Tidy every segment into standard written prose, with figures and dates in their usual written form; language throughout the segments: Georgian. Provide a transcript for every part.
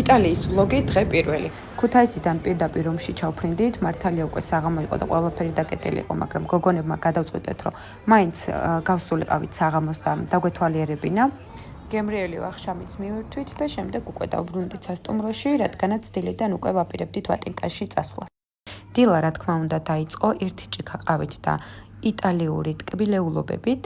იტალიის ვლოგი დღე პირველი. ქუთაისიდან პირდაპირ რომში ჩავფრინდით, მართალია უკვე საღამო იყო და ყველაფერი დაკეტილი იყო, მაგრამ გოგონებმა გადავწყვიტეთ, რომ მაინც გავსულიყავით საღამოს და დაგვეთვალიერებინა. გემრიელი ვახშამიც მივირთვით და შემდეგ უკვე დავბრუნდით სასტუმროში, რადგანაც დილიდან უკვე ვაპირებდით ვატიკანში წასვლას. დილა, რა თქმა უნდა, დაიწყო ერთი ჭიქა ყავით და იტალიური ტკბილეულობებით.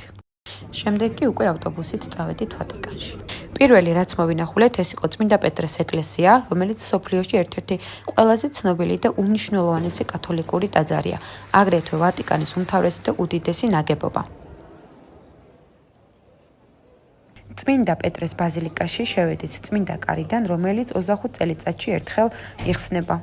შემდეგ კი უკვე ავტობუსით წავედით ვატიკანში. პირველი რაც მოვინახულეთ, ეს იყო წმინდა პეტრეს ეკლესია, რომელიც სოფლიოში ერთ-ერთი ყველაზე ცნობილი და უმნიშვნელოვანესი კათოლიკური ტაძარია, აგრეთვე ვატიკანის უმთავრესი და უდიდესი ნაგებობა. წმინდა პეტრეს ბაზილიკაში შევედით წმინდა კარიდან, რომელიც 25 წელიწადში ერთხელ იხსნება.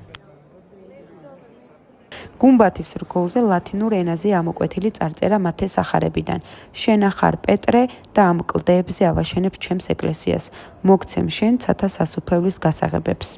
გუმბათის რგოლზე ლათინურ ენაზე ამოკვეთილი წარწერა მათე სახარებიდან. შენ ახარ პეტრე და ამ კლდეებზე ავაშენებ ჩემს ეკლესიას. მოგცემ შენ ცათა სასუფეველის გასაღებებს.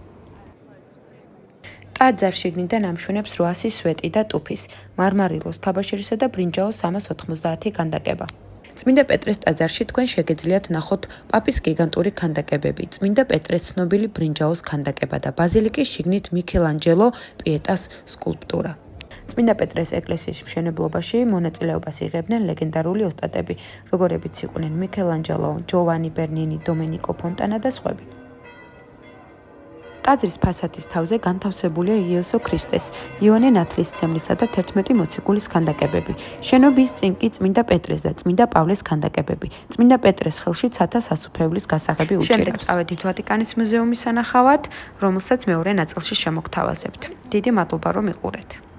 ტაძარს შიგნიდან ამშვენებს 800 სვეტი და ტუფის, მარმარილოს, თაბაშირისა და ბრინჯაოს 390 ქანდაკება. წმინდა პეტრეს ტაძარში თქვენ შეგეძლიათ ნახოთ პაპის გიგანტური ქანდაკებები, წმინდა პეტრეს ცნობილი ბრინჯაოს ქანდაკება და ბაზილიკის შიგნით მიქელანჯელო პიეტას სკულპტურა. წმინდა პეტრეს ეკლესიის მშენებლობაში მონაწილეობას იღებდნენ ლეგენდარული ოსტატები, როგორებიც იყვნენ მიქელანჯელო, ჯოვანი ბერნინი, დომენიკო ფონტანა და სხვები. ტაძრის ფასადის თავზე განთავსებულია იესო ქრისტეს, იოანე ნათლისმცემლისა და 11 მოციქულის ქანდაკებები. შენობის წინ კი წმინდა პეტრეს და წმინდა პავლეს ქანდაკებები. წმინდა პეტრეს ხელში ცათა სასუფეველის გასაღები უჭირავს. შემდეგ წავედით ვატიკანის მუზეუმის სანახავად, რომელსაც მეორე ნაწილში შემოგთავაზებთ. დიდი მადლობა რომ იყურეთ.